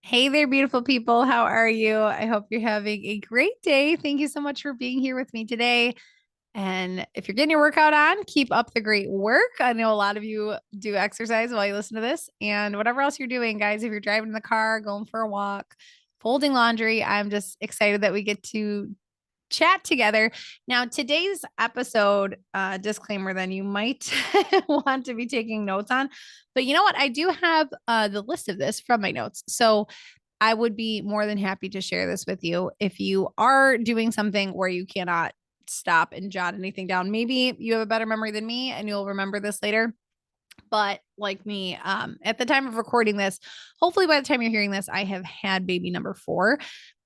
Hey there, beautiful people. How are you? I hope you're having a great day. Thank you so much for being here with me today. And if you're getting your workout on, keep up the great work. I know a lot of you do exercise while you listen to this, and whatever else you're doing, guys, if you're driving in the car, going for a walk, folding laundry, I'm just excited that we get to chat together. Now, today's episode, disclaimer, then you might want to be taking notes on, but you know what? I do have the list of this from my notes. So I would be more than happy to share this with you if you are doing something where you cannot stop and jot anything down. Maybe you have a better memory than me and you'll remember this later. But like me, at the time of recording this, hopefully by the time you're hearing this, I have had baby number 4.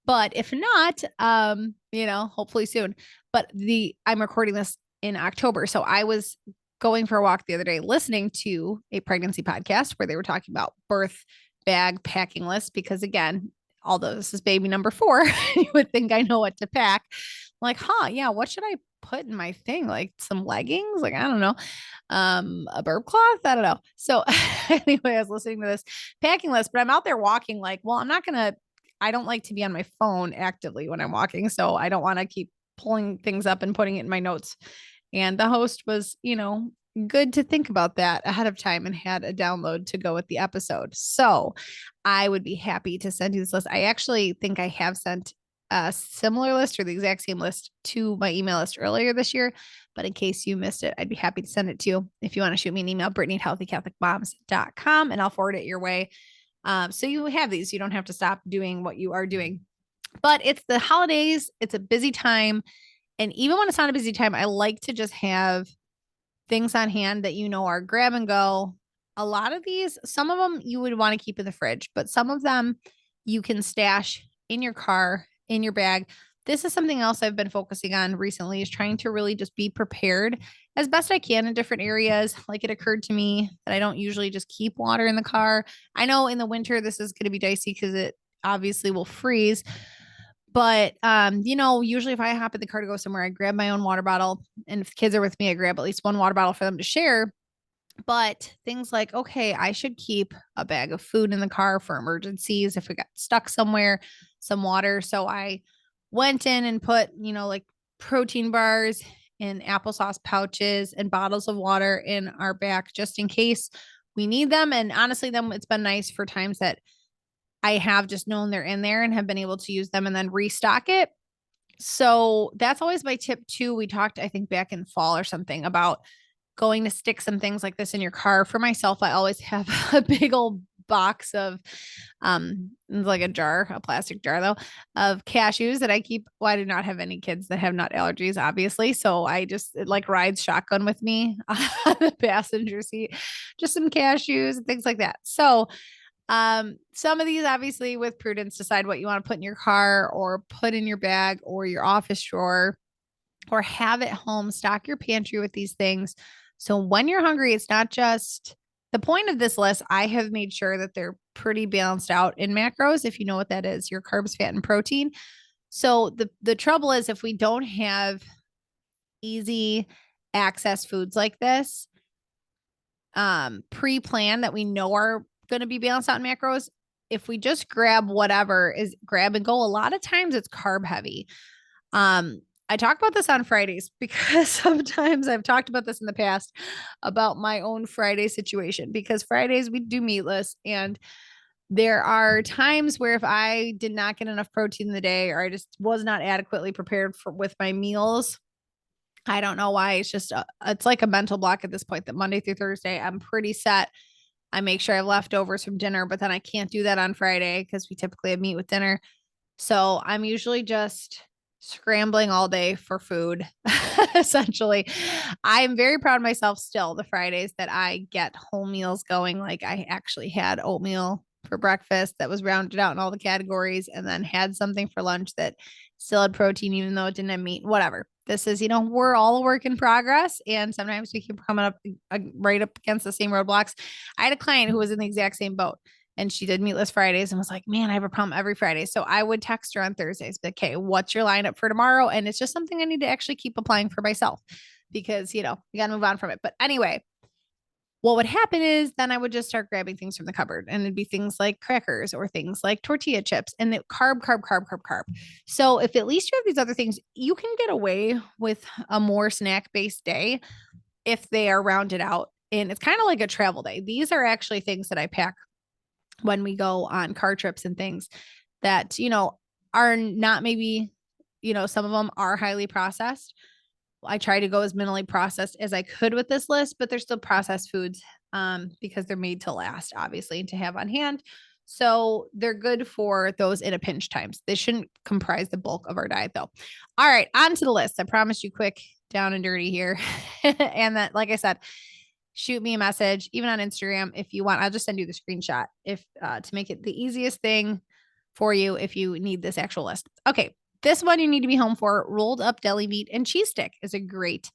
But if not, hopefully soon. But I'm recording this in October. So I was going for a walk the other day, listening to a pregnancy podcast where they were talking about birth bag packing list. Because again, although this is baby number 4, you would think I know what to pack. I'm like, yeah, what should I put in my thing? Like some leggings? Like, I don't know. A burp cloth? I don't know. So anyway, I was listening to this packing list, but I'm out there walking like, well, I don't like to be on my phone actively when I'm walking. So I don't want to keep pulling things up and putting it in my notes. And the host was, good to think about that ahead of time and had a download to go with the episode. So I would be happy to send you this list. I actually think I have sent a similar list or the exact same list to my email list earlier this year. But in case you missed it, I'd be happy to send it to you. If you want to shoot me an email, Brittany@healthycatholicmoms.com, and I'll forward it your way. So you have these. You don't have to stop doing what you are doing. But it's the holidays. It's a busy time. And even when it's not a busy time, I like to just have things on hand that are grab and go. A lot of these, some of them you would want to keep in the fridge, but some of them you can stash in your car, in your bag. This is something else I've been focusing on recently, is trying to really just be prepared as best I can in different areas. Like, it occurred to me that I don't usually just keep water in the car. I know in the winter this is going to be dicey because it obviously will freeze. But usually if I hop in the car to go somewhere, I grab my own water bottle. And if kids are with me, I grab at least one water bottle for them to share. But things like, okay, I should keep a bag of food in the car for emergencies if we got stuck somewhere, some water. So I went in and put, like protein bars in applesauce pouches and bottles of water in our back just in case we need them. And honestly, then it's been nice for times that I have just known they're in there and have been able to use them and then restock it. So that's always my tip too. We talked, I think, back in fall or something about going to stick some things like this in your car. For myself, I always have a big old box of like a plastic jar though, of cashews that I keep. Well, I do not have any kids that have nut allergies, obviously. So I just, it like rides shotgun with me on the passenger seat, just some cashews and things like that. So some of these, obviously, with prudence, decide what you want to put in your car or put in your bag or your office drawer or have at home. Stock your pantry with these things. So when you're hungry, it's not just the point of this list. I have made sure that they're pretty balanced out in macros. If you know what that is, your carbs, fat, and protein. So the trouble is, if we don't have easy access foods like this, pre-plan that we know are going to be balanced out in macros, if we just grab whatever is grab and go, a lot of times it's carb heavy. I talk about this on Fridays because sometimes I've talked about this in the past about my own Friday situation, because Fridays we do meatless, and there are times where if I did not get enough protein in the day, or I just was not adequately prepared with my meals, I don't know why. It's like a mental block at this point that Monday through Thursday, I'm pretty set. I make sure I have leftovers from dinner, but then I can't do that on Friday because we typically have meat with dinner. So I'm usually just scrambling all day for food, essentially. I am very proud of myself still, the Fridays that I get whole meals going. Like, I actually had oatmeal for breakfast that was rounded out in all the categories, and then had something for lunch that still had protein, even though it didn't have meat, whatever. This is, we're all a work in progress. And sometimes we keep coming up right up against the same roadblocks. I had a client who was in the exact same boat, and she did meatless Fridays and was like, man, I have a problem every Friday. So I would text her on Thursdays, but okay, what's your lineup for tomorrow? And it's just something I need to actually keep applying for myself because, you got to move on from it. But anyway, what would happen is then I would just start grabbing things from the cupboard, and it'd be things like crackers or things like tortilla chips and the carb, carb, carb, carb, carb. So if at least you have these other things, you can get away with a more snack based day if they are rounded out. And it's kind of like a travel day. These are actually things that I pack when we go on car trips and things that, are not maybe, some of them are highly processed. I try to go as minimally processed as I could with this list, but they're still processed foods because they're made to last, obviously, and to have on hand. So they're good for those in a pinch times. They shouldn't comprise the bulk of our diet, though. All right, on to the list. I promised you quick, down and dirty here. And that, like I said, shoot me a message, even on Instagram if you want. I'll just send you the screenshot if to make it the easiest thing for you if you need this actual list. Okay, this one you need to be home for. Rolled up deli meat and cheese stick is a great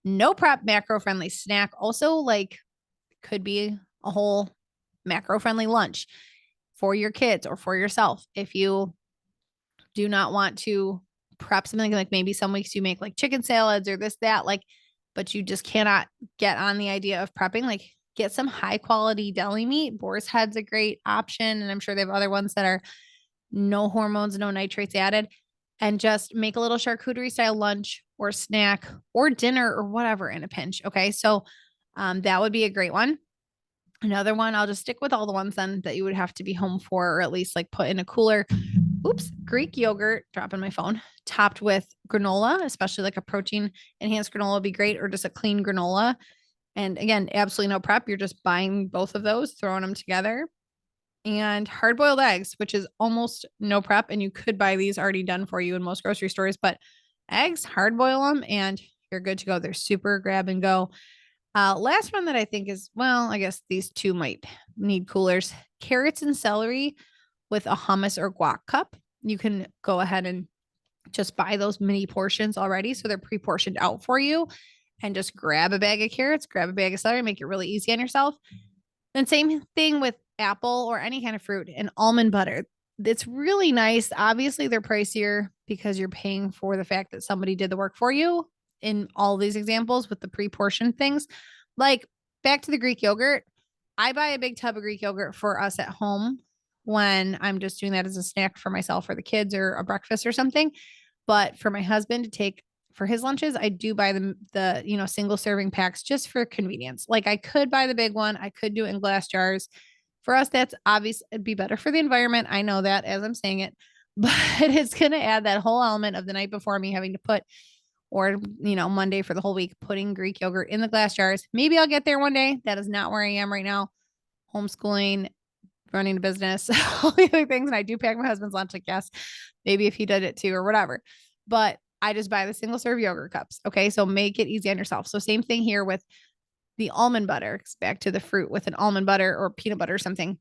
no prep macro friendly snack. Also, like, could be a whole macro friendly lunch for your kids or for yourself. If you do not want to prep something, like maybe some weeks you make like chicken salads or this, that, like, but you just cannot get on the idea of prepping, like, get some high quality deli meat. Boar's Head's a great option. And I'm sure they have other ones that are no hormones, no nitrates added, and just make a little charcuterie style lunch or snack or dinner or whatever in a pinch. Okay. So that would be a great one. Another one, I'll just stick with all the ones then that you would have to be home for, or at least like put in a cooler. Oops, Greek yogurt, dropping my phone, topped with granola, especially like a protein enhanced granola would be great, or just a clean granola. And again, absolutely no prep. You're just buying both of those, throwing them together. And hard boiled eggs, which is almost no prep. And you could buy these already done for you in most grocery stores, but eggs, hard boil them, and you're good to go. They're super grab and go. Last one that I think is, well, I guess these two might need coolers. Carrots and celery with a hummus or guac cup. You can go ahead and just buy those mini portions already. So they're pre-portioned out for you, and just grab a bag of carrots, grab a bag of celery, make it really easy on yourself. And same thing with apple or any kind of fruit and almond butter. It's really nice. Obviously, they're pricier because you're paying for the fact that somebody did the work for you in all these examples with the pre-portioned things. Like, back to the Greek yogurt. I buy a big tub of Greek yogurt for us at home when I'm just doing that as a snack for myself or the kids or a breakfast or something. But for my husband to take for his lunches, I do buy the single serving packs just for convenience. Like, I could buy the big one. I could do it in glass jars. For us, that's obvious. It'd be better for the environment. I know that as I'm saying it, but it's going to add that whole element of the night before me having to put, or, Monday for the whole week, putting Greek yogurt in the glass jars. Maybe I'll get there one day. That is not where I am right now. Homeschooling, running a business, all the other things. And I do pack my husband's lunch. Like, yes, maybe if he did it too or whatever, but I just buy the single serve yogurt cups. Okay. So make it easy on yourself. So same thing here with the almond butter. Back to the fruit with an almond butter or peanut butter or something.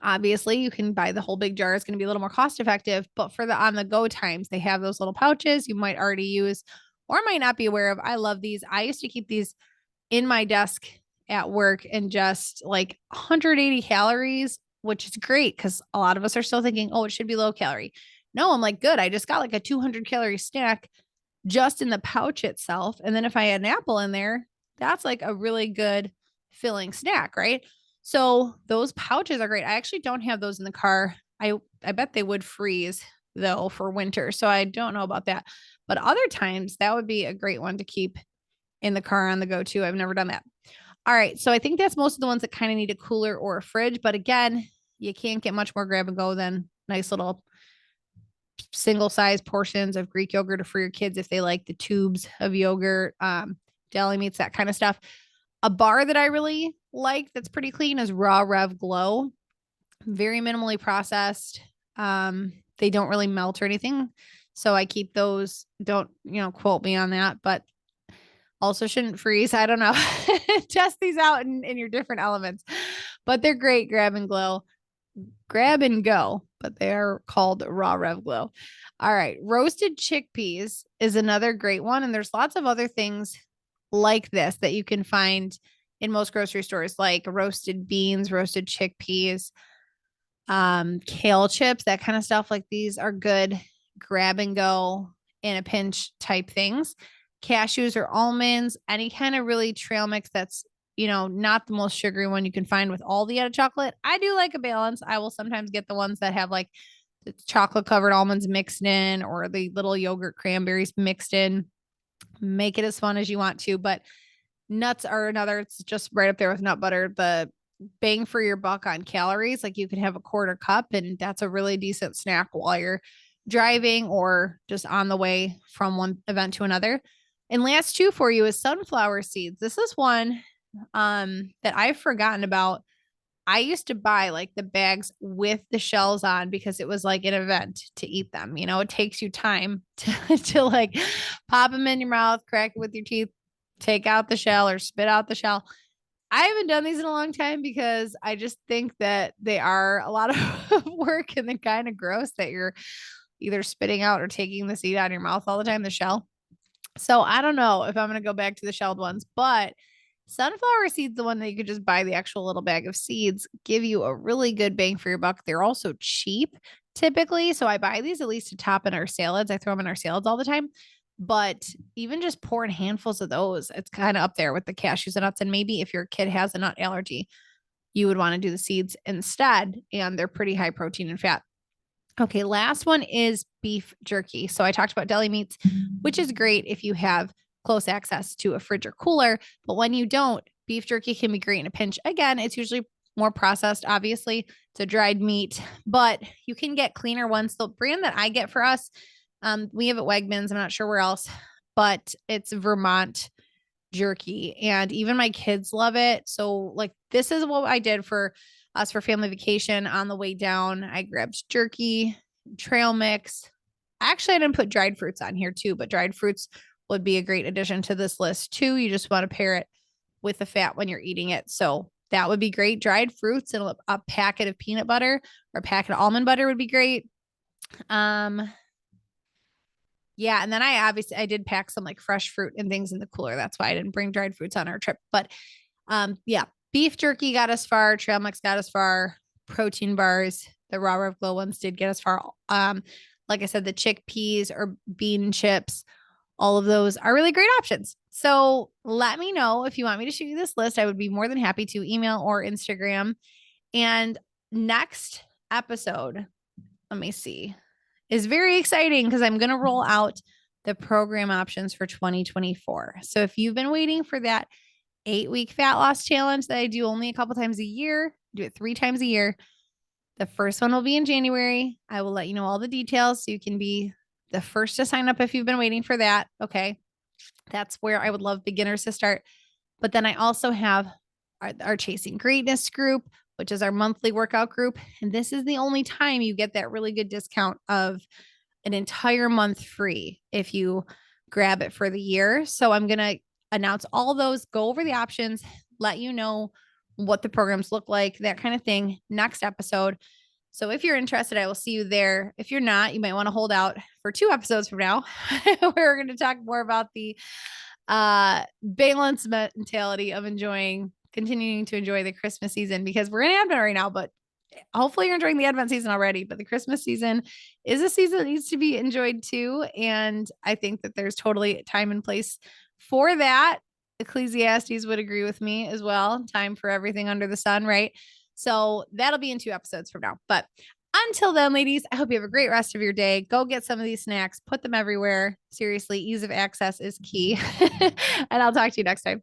Obviously, you can buy the whole big jar. It's going to be a little more cost effective, but for the on the go times, they have those little pouches you might already use or might not be aware of. I love these. I used to keep these in my desk at work, and just like 180 calories, which is great because a lot of us are still thinking, oh, it should be low calorie. No, I'm like, good. I just got like a 200 calorie snack just in the pouch itself. And then if I had an apple in there, that's like a really good filling snack, right? So those pouches are great. I actually don't have those in the car. I bet they would freeze though for winter. So I don't know about that. But other times that would be a great one to keep in the car on the go to. I've never done that. All right. So I think that's most of the ones that kind of need a cooler or a fridge. But again, you can't get much more grab and go than nice little single size portions of Greek yogurt for your kids if they like the tubes of yogurt, deli meats, that kind of stuff. A bar that I really like that's pretty clean is Raw Rev Glow. Very minimally processed. They don't really melt or anything. So I keep those. Don't, quote me on that, but also shouldn't freeze. I don't know. Test these out in your different elements, but they're great. Grab and go, but they are called Raw Rev Glow. All right. Roasted chickpeas is another great one. And there's lots of other things like this that you can find in most grocery stores, like roasted beans, roasted chickpeas, kale chips, that kind of stuff. Like, these are good grab and go in a pinch type things. Cashews or almonds, any kind of really trail mix that's, not the most sugary one you can find with all the added chocolate. I do like a balance. I will sometimes get the ones that have like the chocolate covered almonds mixed in or the little yogurt cranberries mixed in. Make it as fun as you want to, but nuts are another, it's just right up there with nut butter. The bang for your buck on calories, like you can have a quarter cup and that's a really decent snack while you're driving or just on the way from one event to another. And last two for you is sunflower seeds. This is one that I've forgotten about. I used to buy like the bags with the shells on because it was like an event to eat them. It takes you time to like pop them in your mouth, crack it with your teeth, take out the shell or spit out the shell. I haven't done these in a long time because I just think that they are a lot of work and they're kind of gross that you're either spitting out or taking the seed out of your mouth all the time, the shell. So I don't know if I'm going to go back to the shelled ones, but sunflower seeds, the one that you could just buy the actual little bag of seeds, give you a really good bang for your buck. They're also cheap typically. So I buy these at least to top in our salads. I throw them in our salads all the time. But even just pouring handfuls of those, it's kind of up there with the cashews and nuts. And maybe if your kid has a nut allergy, you would want to do the seeds instead. And they're pretty high protein and fat. Okay, last one is beef jerky. So I talked about deli meats, which is great if you have close access to a fridge or cooler. But when you don't, beef jerky can be great in a pinch. Again, it's usually more processed, obviously. It's a dried meat, but you can get cleaner ones. The brand that I get for us, we have at Wegmans, I'm not sure where else, but it's Vermont jerky. And even my kids love it. So like this is what I did for us for family vacation. On the way down, I grabbed jerky, trail mix. Actually, I didn't put dried fruits on here too, but dried fruits would be a great addition to this list too. You just want to pair it with the fat when you're eating it. So that would be great. Dried fruits and a packet of peanut butter or a packet of almond butter would be great. Yeah, and then I did pack some like fresh fruit and things in the cooler. That's why I didn't bring dried fruits on our trip. But yeah, beef jerky got us far, trail mix got us far, protein bars, the Raw Rev Glow ones did get us far. Like I said, the chickpeas or bean chips, all of those are really great options. So let me know if you want me to show you this list. I would be more than happy to email or Instagram. And next episode, let me see, is very exciting because I'm going to roll out the program options for 2024. So if you've been waiting for that 8-week fat loss challenge that I do only a couple times a year, do it 3 times a year. The first one will be in January. I will let you know all the details so you can be the first to sign up if you've been waiting for that. Okay. That's where I would love beginners to start. But then I also have our Chasing Greatness group, which is our monthly workout group. And this is the only time you get that really good discount of an entire month free if you grab it for the year. So I'm going to announce all those, go over the options, let you know what the programs look like, that kind of thing next episode. So if you're interested, I will see you there. If you're not, you might want to hold out for 2 episodes from now where we're going to talk more about the balance mentality of continuing to enjoy the Christmas season, because we're in Advent right now, but hopefully you're enjoying the Advent season already, but the Christmas season is a season that needs to be enjoyed too. And I think that there's totally time and place for that. Ecclesiastes would agree with me as well. Time for everything under the sun, right? So that'll be in 2 episodes from now. But until then, ladies, I hope you have a great rest of your day. Go get some of these snacks, put them everywhere. Seriously, ease of access is key. And I'll talk to you next time.